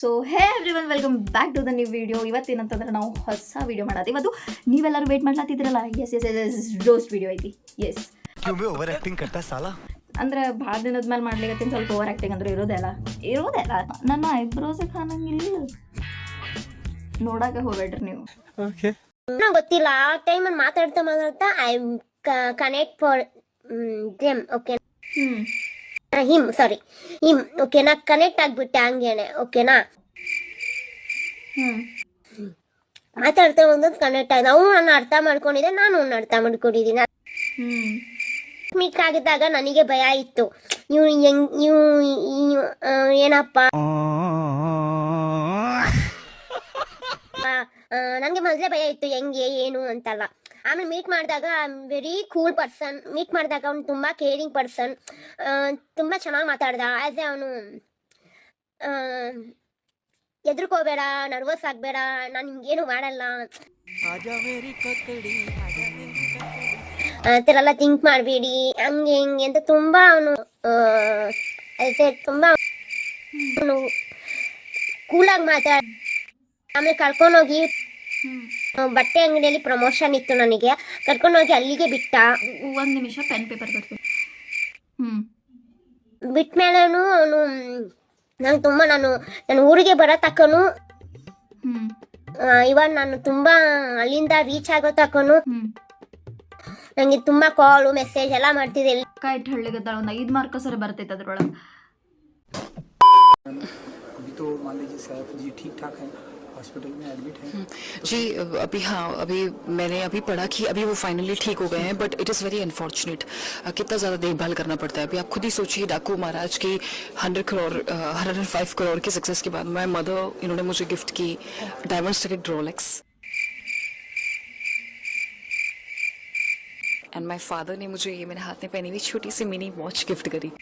So hey everyone, welcome back to the new video. ಇವತ್ತೇನಂತಂದ್ರೆ ನಾವು ಹೊಸ ವಿಡಿಯೋ ಮಾಡೋದು. ಇವತ್ತು ನೀವೆಲ್ಲರೂ ವೇಟ್ ಮಾಡ್ಲಾತಿದ್ರಲ್ಲ, ಎಸ್ ರೋಸ್ಟ್ ವಿಡಿಯೋ ಐತಿ. ಎಸ್ ಓವರ್ ಆಕ್ಟಿಂಗ್ ಕಟ್ಟ ಸಾಲ ಅಂದ್ರೆ ಭಾಳ ದಿನದ ಮೇಲೆ ಮಾಡ್ಲಿಕ್ಕೆ ಸ್ವಲ್ಪ ಓವರ್ ಆಕ್ಟಿಂಗ್ ಅಂದ್ರೆ ಇರೋದಲ್ಲ ನನ್ನ ಐಬ್ರೋಸ್ ಕಾಣಂಗಿಲ್ಲ, ನೋಡಕ್ಕೆ ಹೋಗ್ಬೇಡ್ರಿ ನೀವು. ನಂಗೆ ಗೊತ್ತಿಲ್ಲ, ಆ ಟೈಮಲ್ಲಿ ಮಾತಾಡ್ತಾ I connect for them. Okay, him ಓಕೆನಾ, ಕನೆಕ್ಟ್ ಆಗ್ಬಿಟ್ಟೆ ಹಂಗೇನೆ. ಓಕೆನಾ, ಮಾತಾಡ್ತಾ ಒಂದೊಂದು ಕನೆಕ್ಟ್ ಆಗಿದೆ. ಅವನು ನನ್ನ ಅರ್ಥ ಮಾಡ್ಕೊಂಡಿದ್ದೆ, ನಾನು ಅವ್ನ ಅರ್ಥ ಮಾಡ್ಕೊಂಡಿದ್ದೀನಿ. ಮೀಟ್ ಆಗಿದ್ದಾಗ ನನಗೆ ಭಯ ಇತ್ತು, ನೀವು ಏನಪ್ಪ, ನನಗೆ ಮೊದಲೇ ಭಯ ಇತ್ತು ಹೆಂಗೆ ಏನು ಅಂತಲ್ಲ. ಆಮೇಲೆ ಮೀಟ್ ಮಾಡಿದಾಗ ವೆರಿ ಕೂಲ್ ಪರ್ಸನ್. ಮೀಟ್ ಮಾಡಿದಾಗ ಅವ್ನು ತುಂಬ ಕೇರಿಂಗ್ ಪರ್ಸನ್, ತುಂಬ ಚೆನ್ನಾಗಿ ಮಾತಾಡ್ದ. ಆಸ್ ಎ ಅವನು ಎದ್ರುಕೋಬೇಡ, ನರ್ವಸ್ ಆಗಬೇಡ, ನಾನು ನಿಮ್ಗೇನು ಮಾಡಲ್ಲ ಆ ಥರ ಎಲ್ಲ ಥಿಂಕ್ ಮಾಡಬೇಡಿ, ಹಂಗೆ ಹಿಂಗೆ ಅಂತ ತುಂಬ ಅವನು ತುಂಬ ಅವನು ಕೂಲಾಗಿ ಮಾತಾಡ. ಆಮೇಲೆ ಕರ್ಕೊಂಡೋಗಿ ಬಟ್ಟೆ ಅಂಗಡಿಯಲ್ಲಿ ಪ್ರಮೋಷನ್ ಇತ್ತು, ನನಗೆ ಕರ್ಕೊಂಡೋಗಿ ಅಲ್ಲಿಗೆ ಬಿಟ್ಟ. ಒಂದು ನಿಮಿಷ ಪೆನ್ ಪೇಪರ್ ಬರ್ತೀನಿ. ಬಿಟ್ಮೇಲೆನು ಅವನು ನಂಗೆ ತುಂಬ, ನನ್ನ ಊರಿಗೆ ಬರೋ ತಕ್ಕನು, ಇವಾಗ ನಾನು ತುಂಬಾ ಅಲ್ಲಿಂದ ರೀಚ್ ಆಗೋ ತಕ್ಕನು ನಂಗೆ ತುಂಬಾ ಕಾಲು ಮೆಸೇಜ್ ಎಲ್ಲ ಮಾಡ್ತಿದ್ದೆ. ಕಾಯ್ಟ್ ಹಳ್ಳಿಗದ್ದಾಳ ಒಂದು 5 ಮಾರ್ಕ್ ಸರಿ ಬರ್ತೈತೆ ಅದ್ರೊಳಗೆ. अभी तो मान लीजिए सैफ जी ठीक ठाक हैं, हॉस्पिटल में एडमिट हैं जी। अभी हाँ, अभी मैंने अभी पढ़ा कि अभी वो फाइनली ठीक हो गए हैं, but it is very unfortunate. कितना ज़्यादा देखभाल करना पड़ता है। अभी आप खुद ही सोचिए, डाकू महाराज की 100 करोड़ 105 करोड़ की सक्सेस के बाद माय मदर, इन्होंने मुझे गिफ्ट की diamond studied Rolex, and my father ने मुझे ये मेरे हाथ में पहनी हुई छोटी सी मिनी वॉच गिफ्ट करी।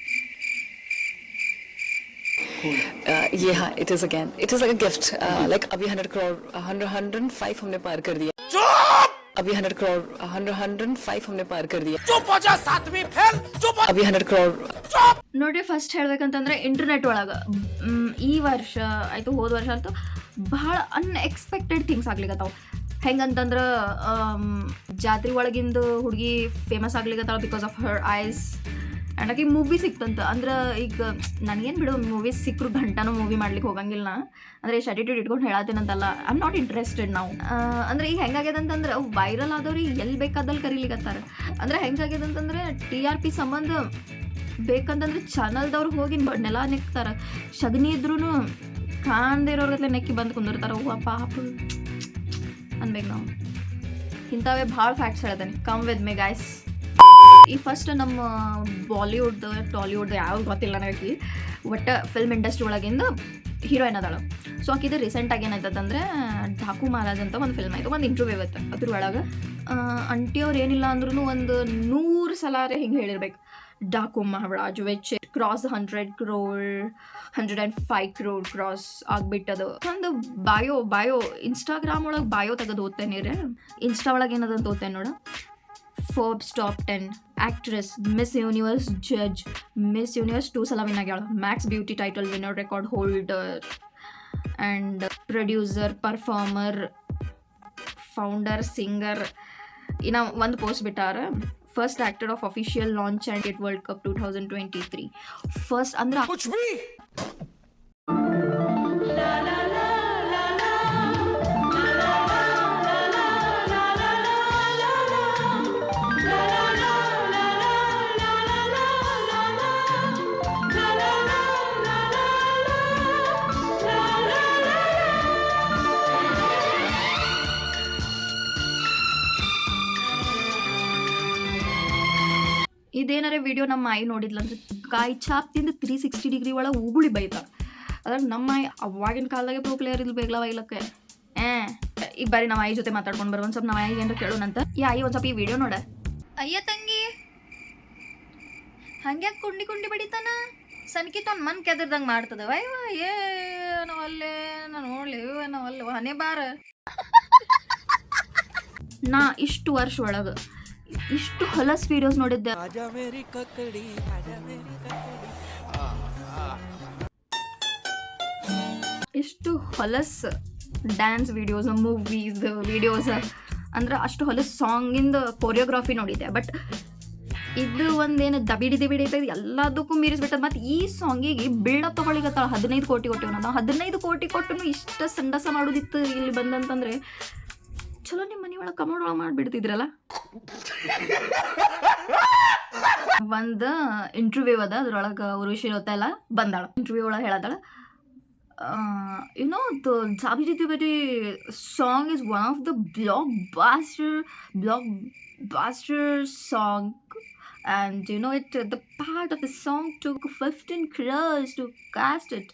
ये हाँ, it is like a gift. Like अभी 100 करोड़ 105 हमने पार कर दिया। अभी 100 करोड़ 105 हमने पार कर दिया। अभी 100 करोड़ ನೋಡ್ರಿ, ಫಸ್ಟ್ ಹೇಳ್ಬೇಕಂತಂದ್ರೆ ಇಂಟರ್ನೆಟ್ ಒಳಗೆ ಈ ವರ್ಷ ಆಯಿತು, ಹೋದ ವರ್ಷ ಅಂತೂ ಭಾಳ ಅನ್ಎಕ್ಸ್ಪೆಕ್ಟೆಡ್ ಥಿಂಗ್ಸ್ ಆಗ್ಲಿಕ್ಕತ್ತಾವ. ಹೆಂಗಂತಂದ್ರೆ ಜಾತ್ರೆ ಒಳಗಿಂದು ಹುಡುಗಿ ಫೇಮಸ್ ಆಗ್ಲಿಕ್ಕತ್ತಾಳ because of her eyes. And ಆಕೆ ಮೂವಿ ಸಿಕ್ತಂತ. ಅಂದ್ರೆ ಈಗ ನನಗೇನು ಬಿಡು, ಮೂವೀಸ್ ಸಿಕ್ಕರು ಗಂಟನೂ ಮೂವಿ ಮಾಡ್ಲಿಕ್ಕೆ ಹೋಗಂಗಿಲ್ಲ. ಅಂದರೆ ಎಷ್ಟು ಅಟಿಟ್ಯೂಡ್ ಇಟ್ಕೊಂಡು ಹೇಳತ್ತೇನಂತಲ್ಲ, ಐ ಆಮ್ ನಾಟ್ ಇಂಟ್ರೆಸ್ಟೆಡ್ ನಾವು. ಅಂದರೆ ಈಗ ಹೆಂಗಾಗ್ಯದ ಅಂತಂದ್ರೆ ವೈರಲ್ ಆದವ್ರಿಗೆ ಎಲ್ಲಿ ಬೇಕಾದಲ್ಲಿ ಕರೀಲಿಕ್ಕತ್ತಾರೆ. ಅಂದರೆ ಹೆಂಗಾಗ್ಯದ ಅಂತಂದರೆ TRP ಸಂಬಂಧ ಬೇಕಂತಂದ್ರೆ ಚಾನಲ್ದವ್ರು ಹೋಗಿ ನೆಲ ನೆಕ್ತಾರೆ. ಶಗನಿ ಇದ್ರೂ ಕಾಣದೇ ಇರೋರ್ಗತ್ಲೆ ನೆಕ್ಕಿ ಬಂದು ಕುಂದಿರ್ತಾರೆ. ಹೂವ ಪಾಪ ಅನ್ಬೇಕು ನಾವು. ಇಂಥವೇ ಭಾಳ ಫ್ಯಾಕ್ಟ್ಸ್ ಹೇಳ್ತೇನೆ. Come with me guys. ಈ ಫಸ್ಟ್ ನಮ್ಮ ಬಾಲಿವುಡ್ ಟಾಲಿವುಡ್ ಯಾವ್ದು ಗೊತ್ತಿಲ್ಲ ನನಗೆ, ಒಟ್ಟು ಫಿಲ್ಮ್ ಇಂಡಸ್ಟ್ರಿ ಒಳಗಿಂದ ಹೀರೋಯಿನ್ ಅದಾಳ. ಸೊ ಆಕಿದು ರೀಸೆಂಟಾಗಿ ಏನಾಯ್ತಂದ್ರೆ ಢಾಕು ಮಹಾರಾಜ್ ಅಂತ ಒಂದು ಫಿಲ್ಮ್ ಆಯಿತು, ಒಂದು ಇಂಟರ್ವ್ಯೂ ಇತ್ತು. ಅದ್ರೊಳಗೆ ಅಂಟಿಯವ್ರು ಏನಿಲ್ಲ ಅಂದ್ರೂ ಒಂದು 100 ಸಲ ಹಿಂಗೆ ಹೇಳಿರ್ಬೇಕು, Daaku Maharaj which cross 100 crore 105 crore cross ಆಗ್ಬಿಟ್ಟದು. ಒಂದು ಬಾಯೋ ಇನ್ಸ್ಟಾಗ್ರಾಮ್ ಒಳಗೆ ಬಾಯೋ ತೆಗೆದು ಓದ್ತೇನೆ ರೀ. ಇನ್ಸ್ಟಾ ಒಳಗೆ ಏನದಂತ ಓದ್ತೇನೆ ನೋಡ. Forbes Top 10 Actress, Miss Universe Judge, Miss Universe 2 ಸಲ win ಆಗ್ಯಾಳ, Max Beauty Title winner, record holder, and producer, performer, founder, singer. ಇನ್ನು ಒಂದು ಪೋಸ್ಟ್ ಬಿಟ್ಟಾರ, first actor of official launch and cricket world cup 2023. First ಅಂದ್ರೆ ಇದೇನಾರೇ video ನಮ್ಮ ಆಯಿ ನೋಡಿದ್ಲಂದ್ರೆ ಕಾಯಿ chop ತಿಂದು 360 degree ಒಳಗೆ ಉಗುಳಿ ಬೈತಾರೆ. ಅದ್ರಾಗ ನಮ್ಮ ಆಯಿ ಅವಾಗಿನ ಕಾಲದಾಗೆ ಪ್ರೋ ಪ್ಲೇಯರ್ ಇಲ್ಲಿ ಬೇಗ್ಲವ ಇಲ್ಲಕ್ಕೆ. ಈಗ ಬಾರಿ ನಮ್ಮ ಆಯಿ ಜೊತೆ ಮಾತಾಡ್ಕೊಂಡು ಬರೋ ಒಂದು ಸ್ವಲ್ಪ ನಮ್ಮ ಆಯಿಗೆ ಏನಾರ ಕೇಳೋಣಂತ. ಈ ಆಯಿ ಒಂದು ಸ್ವಲ್ಪ ಈ ವಿಡಿಯೋ ನೋಡ. ಅಯ್ಯ ತಂಗಿ, ಹಂಗ್ಯಾಕೆ ಕುಂಡಿ ಬಡಿತಾನ? ಸನ್ಕಿತ್ ಒಂದು ಮನ್ ಕೆದರ್ದಂಗೆ ಮಾಡ್ತದೆ. ವೈವ ಏನೋ ಅಲ್ಲೇ ನಾನು ನೋಡ್ಲಿ, ಏನೋ ಅಲ್ಲ ಹನೆ ಬಾರ. ನಾ ಇಷ್ಟು ವರ್ಷ ಒಳಗೆ ಇಷ್ಟು ಹೊಲಸ್ ವಿಡಿಯೋಸ್ ನೋಡಿದ್ದೆ. ಇಷ್ಟು ಹೊಲಸು ಡ್ಯಾನ್ಸ್ ವಿಡಿಯೋಸ್ ಮೂವೀಸ್ ವಿಡಿಯೋಸ್ ಅಂದ್ರೆ ಅಷ್ಟು ಹೊಲಸು ಸಾಂಗಿಂದ ಕೊರಿಯೋಗ್ರಾಫಿ ನೋಡಿದ್ದೆ. ಬಟ್ ಇದು ಒಂದೇನು ದಬಿಡಿ ಐತೆ ಎಲ್ಲದಕ್ಕೂ ಮೀರಿಸ್ಬಿಟ್ಟದ. ಮತ್ತು ಈ ಸಾಂಗಿಗೆ ಬಿಲ್ಡಪ್ ತೊಗೊಳಿಗತ್ತಾಳ 15 ಕೋಟಿ ಕೊಟ್ಟಿವ್ ನಾವು. 15 ಕೋಟಿ ಕೊಟ್ಟು ಇಷ್ಟ ಸಂಡಸ ಮಾಡೋದಿತ್ತು ಇಲ್ಲಿ ಬಂದಂತಂದ್ರೆ ಚಲೋ ನಿಮ್ಮ ಮನೆ ಒಳಗೆ ಕಮೋಡ್ ಒಳಗೆ ಮಾಡಿಬಿಡ್ತಿದ್ರಲ್ಲ. ಒಂದು ಇಂಟರ್ವ್ಯೂ ಅದ, ಅದ್ರೊಳಗೆ ಉರ್ವಶಿ ಎಲ್ಲ ಬಂದಾಳ. ಇಂಟರ್ವ್ಯೂ ಒಳಗೆ ಹೇಳದಾಳ, the Sabiji Tripati song is one of the blockbuster song, and the part of the song took 15 crores to cast it.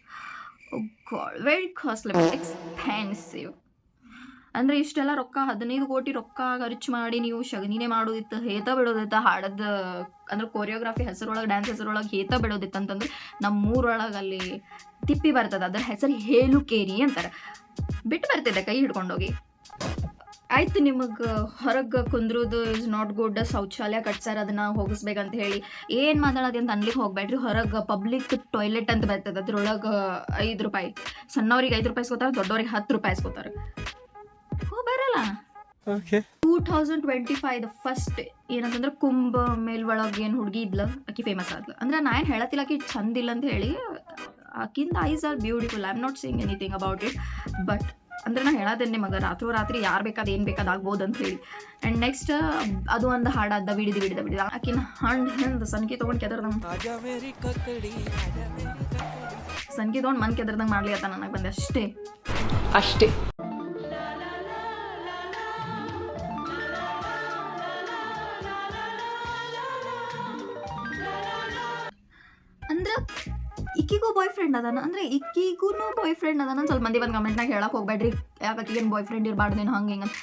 Oh god, very costly, expensive. ಅಂದರೆ ಇಷ್ಟೆಲ್ಲ ರೊಕ್ಕ 15 ಕೋಟಿ ರೊಕ್ಕ ಖರ್ಚು ಮಾಡಿ ನೀವು ಶಗನಿನೇ ಮಾಡೋದಿತ್ತು, ಹೇತ ಬಿಡೋದಿತ್ತು, ಹಾಡೋದು ಅಂದ್ರೆ ಕೊರಿಯೋಗ್ರಾಫಿ ಹೆಸರೊಳಗೆ ಡ್ಯಾನ್ಸ್ ಹೆಸರೊಳಗೆ ಹೇತ ಬಿಡೋದಿತ್ತು ಅಂತಂದ್ರೆ ನಮ್ಮೂರೊಳಗೆ ಅಲ್ಲಿ ತಿಪ್ಪಿ ಬರ್ತದೆ, ಅದರ ಹೆಸರು ಹೇಲುಕೇರಿ ಅಂತಾರೆ. ಬಿಟ್ಟು ಬರ್ತಿದ್ದೆ ಕೈ ಹಿಡ್ಕೊಂಡೋಗಿ. ಆಯ್ತು, ನಿಮಗೆ ಹೊರಗೆ ಕುಂದ್ರೋದು ಇಸ್ ನಾಟ್ ಗುಡ್, ಶೌಚಾಲಯ ಕಟ್ಸಾರ ಅದನ್ನು ಹೋಗಿಸ್ಬೇಕಂತ ಹೇಳಿ ಏನು ಮಾತಾಡೋದು ಅಂತ ಅನ್ಲಿಕ್ಕೆ ಹೋಗ್ಬೇಡ್ರಿ. ಹೊರಗೆ ಪಬ್ಲಿಕ್ ಟಾಯ್ಲೆಟ್ ಅಂತ ಬರ್ತದೆ, ಅದ್ರೊಳಗೆ 5 ರೂಪಾಯಿ, ಸಣ್ಣವ್ರಿಗೆ 5 ರೂಪಾಯಿ ಇಸ್ಕೋತಾರೆ, ದೊಡ್ಡವ್ರಿಗೆ 10 ರೂಪಾಯಿ ಇಸ್ಕೋತಾರೆ. ಬರಲ್ಲ. 2025 ಫಸ್ಟ್ ಏನಂತಂದ್ರೆ ಕುಂಭ ಮೇಲ್ ಒಳಗೆ ಏನು ಹುಡುಗಿ ಇದ್ಲ, ಆಕಿ ಫೇಮಸ್ ಆದ್ಲು. ಅಂದ್ರೆ ನಾ ಏನು ಹೇಳತ್ತಿಲ್ಲ ಆಕಿ ಚಂದ ಇಲ್ಲ ಅಂತ ಹೇಳಿ, ಆಕಿಂದ eyes are beautiful, I am not saying anything about it. But ಅಂದ್ರೆ ನಾ ಹೇಳೋದೇನೆ ನಿಮಗೆ, ರಾತ್ರಿ ಯಾರು ಬೇಕಾದ ಏನು ಬೇಕಾದ ಆಗ್ಬೋದು ಅಂತ ಹೇಳಿ. ಆ್ಯಂಡ್ ನೆಕ್ಸ್ಟ್ ಅದು ಒಂದು ಹಾಡಾದ ಬಿಡಿದ ಆಕಿನ ಹಿಂದೆ ಸನ್ಕಿ ತೊಗೊಂಡು ಕೆದರ್ದಂಗೆ ಮನ್ ಕೆದರ್ದಂಗೆ ಮಾಡ್ಲಿತ್ತ ನನಗೆ ಬಂದೆ ಅಷ್ಟೇ. ಅಂದ್ರೆ ಇಕ್ಕಿಗೂ ಬಾಯ್ ಫ್ರೆಂಡ್ ಅದಾನ, ಅಂದ್ರೆ ಇಕ್ಕಿಗೂ ಬಾಯ್ ಫ್ರೆಂಡ್ ಅದಾನ. ಸ್ವಲ್ಪ ಮಂದಿ ಬಂದು ಕಮೆಂಟ್ನಾಗ ಹೇಳಕ್ಕೆ ಹೋಗ್ಬೇಡ್ರಿ, ಯಾಕೆ ಏನು ಬಾಯ್ ಫ್ರೆಂಡ್ ಇರಬಾರ್ದೇನು ಹಂಗೆ ಹಿಂಗೆ ಅಂತ.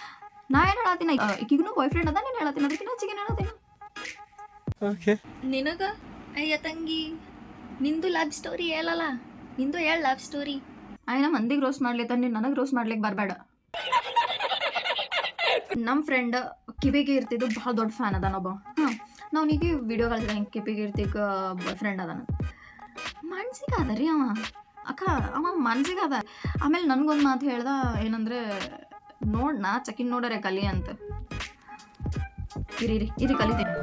ನಾ ಏನು ಹೇಳತ್ತೀನಿ, ಇಕ್ಕಿಗೂ ಬಾಯ್ ಫ್ರೆಂಡ್ ಅದ, ನೀನು ಹೇಳತ್ತೀನಿ, ಅದಕ್ಕಿಂತ ಹೆಚ್ಚಿಗೆ ಹೇಳತ್ತೀನಿ. ನಿನಗ ಅಯ್ಯ ತಂಗಿ, ನಿಂದು ಲವ್ ಸ್ಟೋರಿ ಹೇಳಲ್ಲ, ನಿಂದು ಹೇಳು ಲವ್ ಸ್ಟೋರಿ. ಆಯ್ನ ಮಂದಿಗೆ ರೋಸ್ಟ್ ಮಾಡ್ಲಿತ್ತ, ನೀನು ನನಗೆ ರೋಸ್ಟ್ ಮಾಡ್ಲಿಕ್ಕೆ ಬರಬೇಡ. ನಮ್ಮ ಫ್ರೆಂಡ್ ಕಿವಿಗೆ ಇರ್ತಿದ್ದು ಭಾಳ ದೊಡ್ಡ ಫ್ಯಾನ್ ಅದಾನೊಬ್ಬ. ನಾವು ನೀಗೆ ವಿಡಿಯೋ ಕಳಿಸಿದ ಹಿಂಗೆ ಕಿವಿಗೆ ಇರ್ತಿಗೆ ಬಾಯ್ ಫ್ರೆಂಡ್ ಅದಾನ. ಮನ್ಸಿಗೆ ಅದ ರೀ ಅವ ಮನ್ಸಿಗೆ ಅದ. ಆಮೇಲೆ ನನಗೊಂದು ಮಾತು ಹೇಳ್ದ, ಏನಂದ್ರೆ ನಾ ಚಕಿನ್ ನೋಡರೆ ಕಲಿ ಅಂತ. ಇರಿ ಕಲಿತೀನಿ.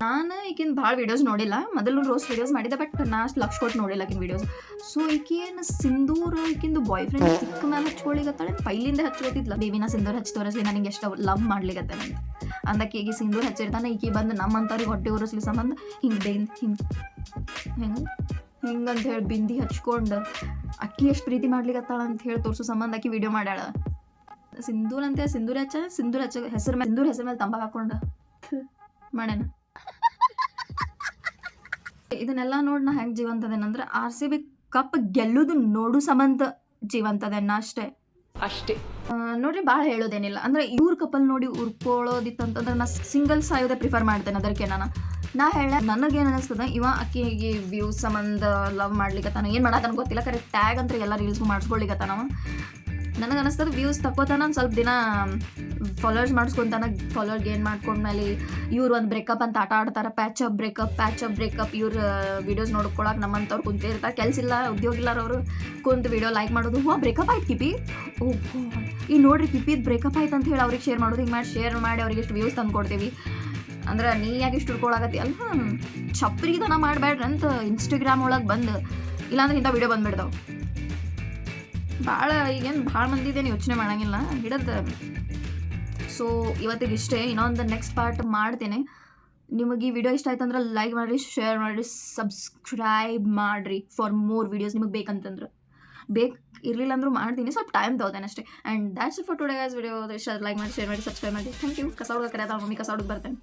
ನಾನು ಈಗಿನ ಭಾಳ ವೀಡಿಯೋಸ್ ನೋಡಿಲ್ಲ, ಮೊದಲು ರೋಸ್ಟ್ ವೀಡಿಯೋಸ್ ಮಾಡಿದ್ದೆ, ಬಟ್ ನಾ ಅಷ್ಟು ಲಕ್ಷ ಕೊಟ್ಟು ನೋಡಿಲ್ಲ ಈಗಿನ videos. So ಈಕೇನು Sindoor ಈಕಿಂದು boy friend ಸಿಕ್ಕ ಮೇಲೆ ಹಚ್ಕೊಳಿಗತ್ತಾಳೆ, ಪೈಲಿಂದ ಹಚ್ಕೋತಿದ್ಲ. ಬೇಬಿನ ಸಿಂಧೂರ್ ಹಚ್ಚಿ ತೋರಿಸ್ಲಿ ನನಗೆ ಎಷ್ಟು ಲವ್ ಮಾಡ್ಲಿಕ್ಕೆ ಅಂತ ಅಂದಕ್ಕೆ ಈಗ ಸಿಂಧೂರ್ ಹಚ್ಚಿರ್ತಾನೆ, ಈಕಿ ಬಂದು ನಮ್ಮಂಥವ್ರಿಗೆ ಹೊಟ್ಟೆ ಉರಿಸ್ಲಿ ಸಂಬಂಧ ಹಿಂಗಂತ ಹೇಳಿ ಬಿಂದಿ ಹಚ್ಕೊಂಡು ಅಕ್ಕಿ ಎಷ್ಟು ಪ್ರೀತಿ ಮಾಡ್ಲಿಕ್ಕತ್ತಾಳ ಅಂತ ಹೇಳಿ ತೋರಿಸೋ ಸಂಬಂಧ ಆಕಿ ವಿಡಿಯೋ ಮಾಡ್ಯಾಳ. ಸಿಂಧೂರ್ ಹಚ್ಚ ಹೆಸರು ಮೇಲೆ ತಂಬಾಕು ಹಾಕೊಂಡು ಮಾಡ್ಯಾನ. ಇದನ್ನೆಲ್ಲ ನೋಡಿ ನಾ ಹೆಂಗೆ ಜೀವಂತದೇನಂದ್ರೆ RCB ಕಪ್ ಗೆಲ್ಲೋದು ನೋಡು ಸಂಬಂಧ ಜೀವಂತದೇನ ಅಷ್ಟೇ. ನೋಡ್ರಿ, ಭಾಳ ಹೇಳೋದೇನಿಲ್ಲ. ಅಂದ್ರೆ ಇವ್ರ ಕಪಲ್ ನೋಡಿ ಉರ್ಕೊಳ್ಳೋದಿತ್ತಂತಂದ್ರೆ ನಾ ಸಿಂಗಲ್ ಸಾಯೋದೇ ಪ್ರಿಫರ್ ಮಾಡ್ತೇನೆ. ಅದಕ್ಕೆ ನಾ ಹೇಳ ನನಗೇನು ಅನಿಸ್ತದ, ಇವ ಅಕ್ಕಿಗೆ ವ್ಯೂಸ್ ಸಂಬಂಧ ಲವ್ ಮಾಡ್ಲಿಕ್ಕತ್ತಾನ, ಏನು ಮಾಡತ್ತಾನ ಗೊತ್ತಿಲ್ಲ. ಕರೆಕ್ಟ್ ಟ್ಯಾಗ್ ಅಂತ ಎಲ್ಲ ರೀಲ್ಸ್ ಮಾಡಿಸ್ಕೊಳ್ಲಿಕ್ಕತ್ತಾನವ. ನನಗೆ ಅನಿಸ್ತದೆ ವ್ಯೂಸ್ ತಕ್ಕೋತಾನ, ಸ್ವಲ್ಪ ದಿನ ಫಾಲೋವರ್ಸ್ ಮಾಡಿಸ್ಕೊತಾನ. ಫಾಲೋವರ್ ಗೇನ್ ಮಾಡ್ಕೊಂಡ್ಮೇಲೆ ಇವ್ರು ಒಂದು ಬ್ರೇಕಪ್ ಅಂತ ಆಟ ಆಡ್ತಾರೆ, ಪ್ಯಾಚ್ ಅಪ್ ಬ್ರೇಕಪ್. ಇವ್ರ ವೀಡಿಯೋಸ್ ನೋಡ್ಕೊಳಕ್ಕೆ ನಮ್ಮಂಥವ್ರು ಕುಂತಿರ್ತಾರೆ, ಕೆಲಸ ಇಲ್ಲ ಉದ್ಯೋಗ ಇಲ್ಲಾರ ಅವರು ಕುಂತು ವೀಡಿಯೋ ಲೈಕ್ ಮಾಡೋದು, ಬ್ರೇಕಪ್ ಆಯ್ತು ಕಿಪಿ, ಈಗ ನೋಡ್ರಿ ಕಿಪಿದು ಬ್ರೇಕಪ್ ಆಯ್ತು ಅಂತ ಹೇಳಿ ಅವ್ರಿಗೆ ಶೇರ್ ಮಾಡೋದು. ಹಿಂಗೆ ಶೇರ್ ಮಾಡಿ ಅವ್ರಿಗೆ ಎಷ್ಟು ವ್ಯೂಸ್ ತಂದು ಕೊಡ್ತೀವಿ. ಅಂದ್ರೆ ನೀ ಯಾಕೆ ಇಷ್ಟು ಹುಡ್ಕೊಳಕತ್ತಿ ಅಲ್ಲ, ಚಪ್ರಿಗನ ಮಾಡಬೇಡ್ರಿ ಅಂತ ಇನ್ಸ್ಟಾಗ್ರಾಮ್ ಒಳಗೆ ಬಂದು, ಇಲ್ಲಾಂದ್ರೆ ಇಂಥ ವೀಡಿಯೋ ಬಂದುಬಿಡ್ತಾವೆ. ಈಗೇನು ಭಾಳ ಮಂದಿ ಇದೇನು ಯೋಚನೆ ಮಾಡೋಂಗಿಲ್ಲ ಹಿಡದ. ಸೊ ಇವತ್ತಿಗೆ ಇಷ್ಟೇ. ಇನ್ನೊಂದು ನೆಕ್ಸ್ಟ್ ಪಾರ್ಟ್ ಮಾಡ್ತೇನೆ. ನಿಮಗೆ ಈ ವಿಡಿಯೋ ಇಷ್ಟ ಆಯ್ತು ಅಂದ್ರೆ ಲೈಕ್ ಮಾಡಿರಿ, ಶೇರ್ ಮಾಡಿರಿ, ಸಬ್ಸ್ಕ್ರೈಬ್ ಮಾಡಿರಿ ಫಾರ್ ಮೋರ್ ವೀಡಿಯೋಸ್. ನಿಮಗೆ ಬೇಕಂತಂದ್ರೆ ಇರಲಿಲ್ಲ ಅಂದ್ರೂ ಮಾಡ್ತೀನಿ, ಸ್ವಲ್ಪ ಟೈಮ್ ತಗೋತೇನೆ ಅಷ್ಟೇ. And that's it for today guys video. ಇಷ್ಟ ಲೈಕ್ ಮಾಡಿ, ಶೇರ್ ಮಾಡಿ, ಸಬ್ಸ್ಕ್ರೈಬ್ ಮಾಡಿ. Thank you. ಕಸ ಹುಡುಗ ಕರೆಯತ್ತ ಮಮ್ಮಿ, ಕಸ ಹುಡುಗ ಬರ್ತೇನೆ.